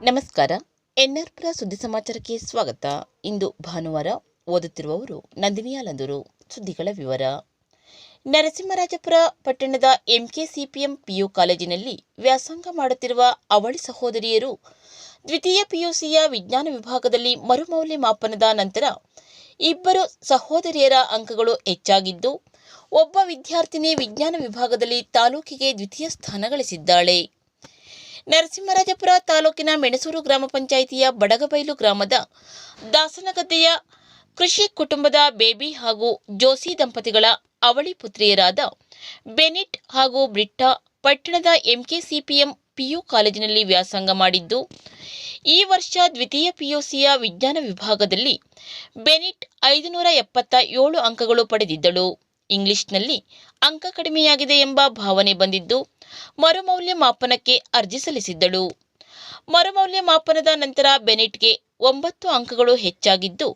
ನಮಸ್ಕಾರ. ಎನ್ಆರ್ಪುರ ಸುದ್ದಿ ಸಮಾಚಾರಕ್ಕೆ ಸ್ವಾಗತ. ಇಂದು ಭಾನುವಾರ. ಓದುತ್ತಿರುವವರು ನಂದಿನಿ ಆಲಂದೂರು. ಸುದ್ದಿಗಳ ವಿವರ. ನರಸಿಂಹರಾಜಪುರ ಪಟ್ಟಣದ ಎಂಕೆಸಿಪಿಎಂ ಪಿಯು ಕಾಲೇಜಿನಲ್ಲಿ ವ್ಯಾಸಂಗ ಮಾಡುತ್ತಿರುವ ಅವಳಿ ಸಹೋದರಿಯರು ದ್ವಿತೀಯ ಪಿಯುಸಿಯ ವಿಜ್ಞಾನ ವಿಭಾಗದಲ್ಲಿ ಮರುಮೌಲ್ಯಮಾಪನದ ನಂತರ ಇಬ್ಬರು ಸಹೋದರಿಯರ ಅಂಕಗಳು ಹೆಚ್ಚಾಗಿದ್ದು, ಒಬ್ಬ ವಿದ್ಯಾರ್ಥಿನಿ ವಿಜ್ಞಾನ ವಿಭಾಗದಲ್ಲಿ ತಾಲೂಕಿಗೆ ದ್ವಿತೀಯ ಸ್ಥಾನ ಗಳಿಸಿದ್ದಾಳೆ. ನರಸಿಂಹರಾಜಪುರ ತಾಲೂಕಿನ ಮೆಣಸೂರು ಗ್ರಾಮ ಪಂಚಾಯಿತಿಯ ಬಡಗಬೈಲು ಗ್ರಾಮದ ದಾಸನಗದ್ದೆಯ ಕೃಷಿ ಕುಟುಂಬದ ಬೇಬಿ ಹಾಗೂ ಜೋಸಿ ದಂಪತಿಗಳ ಅವಳಿ ಪುತ್ರಿಯರಾದ ಬೆನಿಟ್ ಹಾಗೂ ಬ್ರಿಟ್ಟಾ ಪಟ್ಟಣದ ಎಂಕೆಸಿಪಿಎಂ ಪಿಯು ಕಾಲೇಜಿನಲ್ಲಿ ವ್ಯಾಸಂಗ ಮಾಡಿದ್ದು, ಈ ವರ್ಷ ದ್ವಿತೀಯ ಪಿಯುಸಿಯ ವಿಜ್ಞಾನ ವಿಭಾಗದಲ್ಲಿ ಬೆನಿಟ್ 577 ಅಂಕಗಳು ಪಡೆದಿದ್ದಳು. ಇಂಗ್ಲಿಷ್ನಲ್ಲಿ ಅಂಕ ಕಡಿಮೆಯಾಗಿದೆ ಎಂಬ ಭಾವನೆ ಬಂದಿದ್ದು, ಮರುಮೌಲ್ಯಮಾಪನಕ್ಕೆ ಅರ್ಜಿ ಸಲ್ಲಿಸಿದ್ದಳು. ಮರುಮೌಲ್ಯಮಾಪನದ ನಂತರ ಬೆನಿಟ್ಗೆ 9 ಅಂಕಗಳು ಹೆಚ್ಚಾಗಿದ್ದು,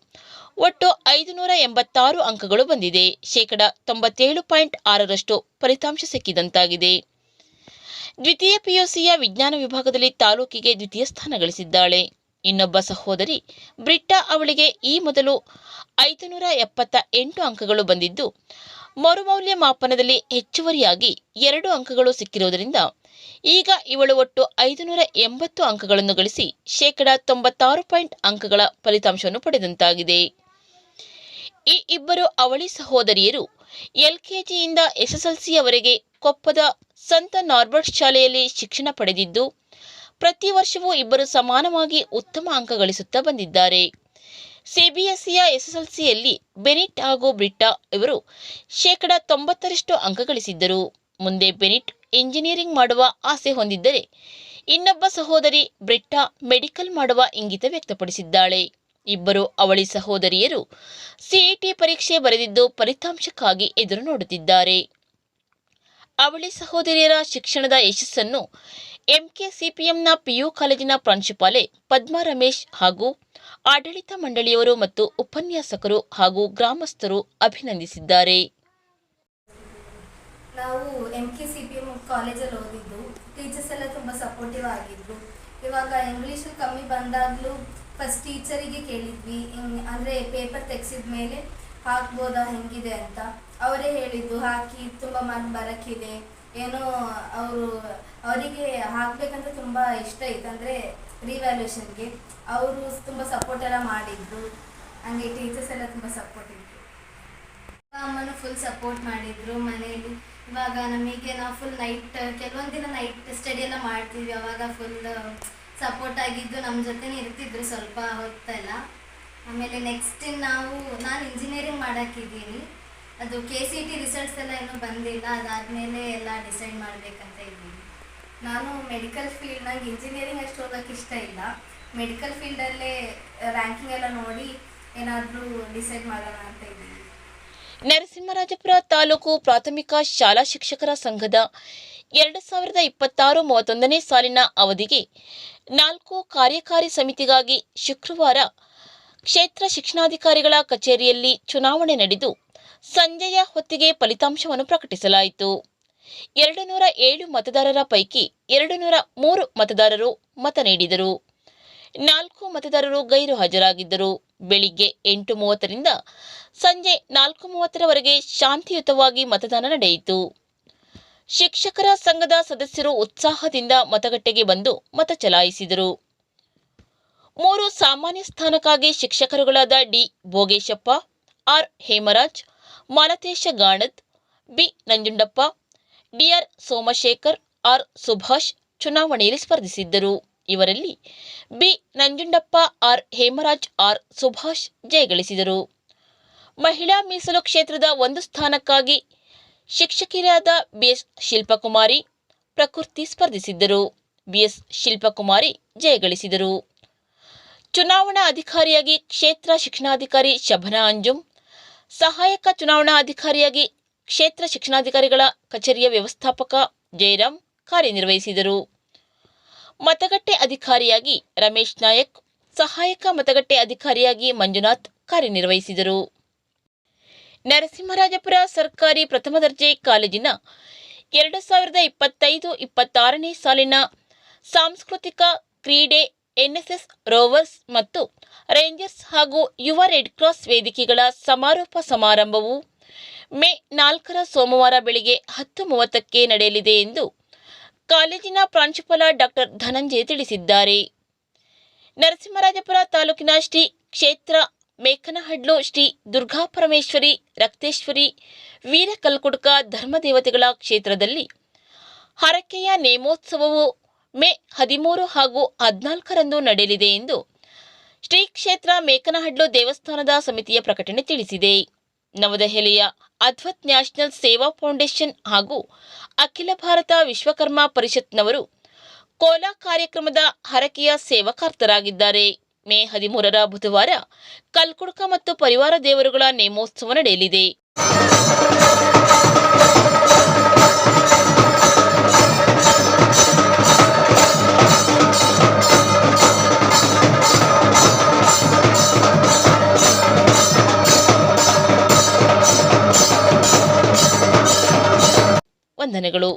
ಒಟ್ಟು 586 ಅಂಕಗಳು ಬಂದಿದೆ. 97.6% ಫಲಿತಾಂಶ ಸಿಕ್ಕಿದಂತಾಗಿದೆ. ದ್ವಿತೀಯ ಪಿಯುಸಿಯ ವಿಜ್ಞಾನ ವಿಭಾಗದಲ್ಲಿ ತಾಲೂಕಿಗೆ ದ್ವಿತೀಯ ಸ್ಥಾನ ಗಳಿಸಿದ್ದಾಳೆ. ಇನ್ನೊಬ್ಬ ಸಹೋದರಿ ಬ್ರಿಟ್ಟಾ ಅವಳಿಗೆ ಈ ಮೊದಲು 578 ಅಂಕಗಳು ಬಂದಿದ್ದು, ಮರುಮೌಲ್ಯಮಾಪನದಲ್ಲಿ ಹೆಚ್ಚುವರಿಯಾಗಿ 2 ಅಂಕಗಳು ಸಿಕ್ಕಿರುವುದರಿಂದ ಈಗ ಇವಳು ಒಟ್ಟು 580 ಅಂಕಗಳನ್ನು ಗಳಿಸಿ 96 ಅಂಕಗಳ ಫಲಿತಾಂಶವನ್ನು ಪಡೆದಂತಾಗಿದೆ. ಈ ಇಬ್ಬರು ಅವಳಿ ಸಹೋದರಿಯರು ಎಲ್ಕೆಜಿಯಿಂದ ಎಸ್ಎಸ್ಎಲ್ಸಿಯವರೆಗೆ ಕೊಪ್ಪದ ಸಂತ ನಾರ್ಬರ್ಟ್ ಶಾಲೆಯಲ್ಲಿ ಶಿಕ್ಷಣ ಪಡೆದಿದ್ದು, ಪ್ರತಿ ವರ್ಷವೂ ಇಬ್ಬರು ಸಮಾನವಾಗಿ ಉತ್ತಮ ಅಂಕ ಗಳಿಸುತ್ತಾ ಬಂದಿದ್ದಾರೆ. ಸಿಬಿಎಸ್ಇಯ ಎಸ್ಎಸ್ಎಲ್ಸಿಯಲ್ಲಿ ಬೆನಿಟ್ ಹಾಗೂ ಬ್ರಿಟ್ಟಾ ಇವರು 90% ಅಂಕ ಗಳಿಸಿದ್ದರು. ಮುಂದೆ ಬೆನಿಟ್ ಇಂಜಿನಿಯರಿಂಗ್ ಮಾಡುವ ಆಸೆ ಹೊಂದಿದ್ದರೆ, ಇನ್ನೊಬ್ಬ ಸಹೋದರಿ ಬ್ರಿಟ್ಟಾ ಮೆಡಿಕಲ್ ಮಾಡುವ ಇಂಗಿತ ವ್ಯಕ್ತಪಡಿಸಿದ್ದಾಳೆ. ಇಬ್ಬರು ಅವಳಿ ಸಹೋದರಿಯರು ಸಿಇಟಿ ಪರೀಕ್ಷೆ ಬರೆದಿದ್ದು, ಫಲಿತಾಂಶಕ್ಕಾಗಿ ಎದುರು ನೋಡುತ್ತಿದ್ದಾರೆ. ಅವಳಿ ಸಹೋದರಿಯರ ಶಿಕ್ಷಣದ ಯಶಸ್ಸನ್ನು ಎಂಕೆಸಿಪಿಎಂನ ಪಿಯು ಕಾಲೇಜಿನ ಪ್ರಾಂಶುಪಾಲೆ ಪದ್ಮಾ ರಮೇಶ್ ಹಾಗೂ ಆಡಳಿತ ಮಂಡಳಿಯವರು ಮತ್ತು ಉಪನ್ಯಾಸಕರು ಹಾಗೂ ಗ್ರಾಮಸ್ಥರು ಅಭಿನಂದಿಸಿದ್ದಾರೆ. ನಾವು ಎಂಕೆಸಿಪಿಎಂ ಕಾಲೇಜಲ್ಲಿ ಓದಿದ್ದು, ಟೀಚರ್ಸ್ ಎಲ್ಲ ತುಂಬ ಸಪೋರ್ಟಿವ್ ಆಗಿದ್ರು. ಇವಾಗ ಇಂಗ್ಲೀಷು ಕಮ್ಮಿ ಬಂದಾಗಲೂ ಫಸ್ಟ್ ಟೀಚರಿಗೆ ಕೇಳಿದ್ವಿ, ಅಂದರೆ ಪೇಪರ್ ತೆಗೆಸಿದ ಮೇಲೆ ಹಾಕ್ಬೋದಾ ಹೆಂಗಿದೆ ಅಂತ. ಅವರೇ ಹೇಳಿದ್ದು ಹಾಕಿ, ತುಂಬ ಮಾರ್ಕ್ ಬರೋಕ್ಕಿದೆ, ಏನೋ ಅವರಿಗೆ ಹಾಕಬೇಕಂತ ತುಂಬ ಇಷ್ಟ ಇತ್ತು, ಅಂದರೆ ರಿವ್ಯಾಲ್ಯೂಷನ್ಗೆ ಅವರು ತುಂಬ ಸಪೋರ್ಟ್ ಎಲ್ಲ ಮಾಡಿದ್ರು. ಹಂಗೆ ಟೀಚರ್ಸ್ ಎಲ್ಲ ತುಂಬ ಸಪೋರ್ಟ್ ಇದ್ರು. ಅಮ್ಮನೂ ಫುಲ್ ಸಪೋರ್ಟ್ ಮಾಡಿದ್ರು ಮನೆಯಲ್ಲಿ. ಇವಾಗ ನಮಗೆ ನಾವು ಫುಲ್ ನೈಟ್, ಕೆಲವೊಂದು ದಿನ ನೈಟ್ ಸ್ಟಡಿ ಎಲ್ಲ ಮಾಡ್ತಿದ್ವಿ, ಅವಾಗ ಫುಲ್ ಸಪೋರ್ಟ್ ಆಗಿದ್ದು, ನಮ್ಮ ಜೊತೆನೇ ಇರ್ತಿದ್ರು ಸ್ವಲ್ಪ ಹೊತ್ತೆಲ್ಲ. ಆಮೇಲೆ ನೆಕ್ಸ್ಟ್ ನಾನು ಇಂಜಿನಿಯರಿಂಗ್ ಮಾಡೋಕ್ಕಿದ್ದೀನಿ. ಅದು KCET ರಿಸಲ್ಟ್ಸ್ ಎಲ್ಲ ಇನ್ನೂ ಬಂದಿಲ್ಲ, ಅದಾದಮೇಲೆ ಎಲ್ಲ ಡಿಸೈಡ್ ಮಾಡಬೇಕಂತ ಇದ್ದೀನಿ. ನಾನು ಮೆಡಿಕಲ್ ಫೀಲ್ಡ್, ನಂಗೆ ಇಂಜಿನಿಯರಿಂಗ್ ಅಷ್ಟು ಓದೋಕ್ಕೆ ಇಷ್ಟ ಇಲ್ಲ. ಮೆಡಿಕಲ್ ಫೀಲ್ಡಲ್ಲೇ ರ್ಯಾಂಕಿಂಗ್ ಎಲ್ಲ ನೋಡಿ ಏನಾದರೂ ಡಿಸೈಡ್ ಮಾಡೋಣ ಅಂತ ಇದ್ದೀನಿ. ನರಸಿಂಹರಾಜಪುರ ತಾಲೂಕು ಪ್ರಾಥಮಿಕ ಶಾಲಾ ಶಿಕ್ಷಕರ ಸಂಘದ 2026-31ನೇ ಸಾಲಿನ ಅವಧಿಗೆ 4 ಕಾರ್ಯಕಾರಿ ಸಮಿತಿಗಾಗಿ ಶುಕ್ರವಾರ ಕ್ಷೇತ್ರ ಶಿಕ್ಷಣಾಧಿಕಾರಿಗಳ ಕಚೇರಿಯಲ್ಲಿ ಚುನಾವಣೆ ನಡೆದು ಸಂಜೆಯ ಹೊತ್ತಿಗೆ ಫಲಿತಾಂಶವನ್ನು ಪ್ರಕಟಿಸಲಾಯಿತು. 207 ಮತದಾರರ ಪೈಕಿ 203 ಮತದಾರರು ಮತ ನೀಡಿದರು. 4 ಮತದಾರರು ಗೈರು ಹಾಜರಾಗಿದ್ದರು. ಬೆಳಿಗ್ಗೆ 8:30ರಿಂದ ಸಂಜೆ 4:30ರವರೆಗೆ ಶಾಂತಿಯುತವಾಗಿ ಮತದಾನ ನಡೆಯಿತು. ಶಿಕ್ಷಕರ ಸಂಘದ ಸದಸ್ಯರು ಉತ್ಸಾಹದಿಂದ ಮತಗಟ್ಟೆಗೆ ಬಂದು ಮತ ಚಲಾಯಿಸಿದರು. 3 ಸಾಮಾನ್ಯ ಸ್ಥಾನಕ್ಕಾಗಿ ಶಿಕ್ಷಕರುಗಳಾದ D Bhogeshappa, R Hemaraj, Malatesha Ganad, B Nanjundappa, D R Somashekhar, R Subhash ಚುನಾವಣೆಯಲ್ಲಿ ಸ್ಪರ್ಧಿಸಿದ್ದರು. ಇವರಲ್ಲಿ B Nanjundappa, R Hemaraj, R Subhash ಜಯಗಳಿಸಿದರು. ಮಹಿಳಾ ಮೀಸಲು ಕ್ಷೇತ್ರದ 1 ಸ್ಥಾನಕ್ಕಾಗಿ ಶಿಕ್ಷಕಿಯರಾದ ಬಿಎಸ್ ಶಿಲ್ಪಕುಮಾರಿ, ಪ್ರಕೃತಿ ಸ್ಪರ್ಧಿಸಿದ್ದರು. ಬಿಎಸ್ ಶಿಲ್ಪಕುಮಾರಿ ಜಯಗಳಿಸಿದರು. ಚುನಾವಣಾ ಅಧಿಕಾರಿಯಾಗಿ ಕ್ಷೇತ್ರ ಶಿಕ್ಷಣಾಧಿಕಾರಿ ಶಭನಾ ಅಂಜುಮ್, ಸಹಾಯಕ ಚುನಾವಣಾ ಅಧಿಕಾರಿಯಾಗಿ ಕ್ಷೇತ್ರ ಶಿಕ್ಷಣಾಧಿಕಾರಿಗಳ ಕಚೇರಿಯ ವ್ಯವಸ್ಥಾಪಕ ಜಯರಾಮ್ ಕಾರ್ಯನಿರ್ವಹಿಸಿದರು. ಮತಗಟ್ಟೆ ಅಧಿಕಾರಿಯಾಗಿ ರಮೇಶ್ ನಾಯಕ್, ಸಹಾಯಕ ಮತಗಟ್ಟೆ ಅಧಿಕಾರಿಯಾಗಿ ಮಂಜುನಾಥ್ ಕಾರ್ಯನಿರ್ವಹಿಸಿದರು. ನರಸಿಂಹರಾಜಪುರ ಸರ್ಕಾರಿ ಪ್ರಥಮ ದರ್ಜೆ ಕಾಲೇಜಿನ 2025-26ನೇ ಸಾಲಿನ ಸಾಂಸ್ಕೃತಿಕ ಕ್ರೀಡೆ ಎನ್ಎಸ್ಎಸ್ ರೋವರ್ಸ್ ಮತ್ತು ರೇಂಜರ್ಸ್ ಹಾಗೂ ಯುವ ರೆಡ್ ಕ್ರಾಸ್ ವೇದಿಕೆಗಳ ಸಮಾರೋಪ ಸಮಾರಂಭವು ಮೇ 4ರ ಸೋಮವಾರ ಬೆಳಗ್ಗೆ 10:30ಕ್ಕೆ ನಡೆಯಲಿದೆ ಎಂದು ಕಾಲೇಜಿನ ಪ್ರಾಂಶುಪಾಲ ಡಾಕ್ಟರ್ ಧನಂಜಯ ತಿಳಿಸಿದ್ದಾರೆ. ನರಸಿಂಹರಾಜಪುರ ತಾಲೂಕಿನ ಶ್ರೀ ಕ್ಷೇತ್ರ ಮೇಕನಹಡ್ಲು ಶ್ರೀ ದುರ್ಗಾಪರಮೇಶ್ವರಿ ರಕ್ತೇಶ್ವರಿ ವೀರಕಲ್ಕುಡ್ಕ ಧರ್ಮದೇವತೆಗಳ ಕ್ಷೇತ್ರದಲ್ಲಿ ಹರಕೆಯ ನೇಮೋತ್ಸವವು ಮೇ 13 ಹಾಗೂ 14ರಂದು ನಡೆಯಲಿದೆ ಎಂದು ಶ್ರೀ ಕ್ಷೇತ್ರ ಮೇಕನಹಡ್ಲು ದೇವಸ್ಥಾನದ ಸಮಿತಿಯ ಪ್ರಕಟಣೆ ತಿಳಿಸಿದೆ. ನವದೆಹಲಿಯ ಅದ್ವೈತ್ ನ್ಯಾಷನಲ್ ಸೇವಾ ಫೌಂಡೇಶನ್ ಹಾಗೂ ಅಖಿಲ ಭಾರತ ವಿಶ್ವಕರ್ಮ ಪರಿಷತ್ನವರು ಕೋಲಾ ಕಾರ್ಯಕ್ರಮದ ಹರಕೆಯ ಸೇವಕಾರ್ತರಾಗಿದ್ದಾರೆ. ಮೇ 13ರ ಬುಧವಾರ ಕಲ್ಕುಡ್ಕ ಮತ್ತು ಪರಿವಾರ ದೇವರುಗಳ ನೇಮೋತ್ಸವ ನಡೆಯಲಿದೆ. ವಂದನೆಗಳು.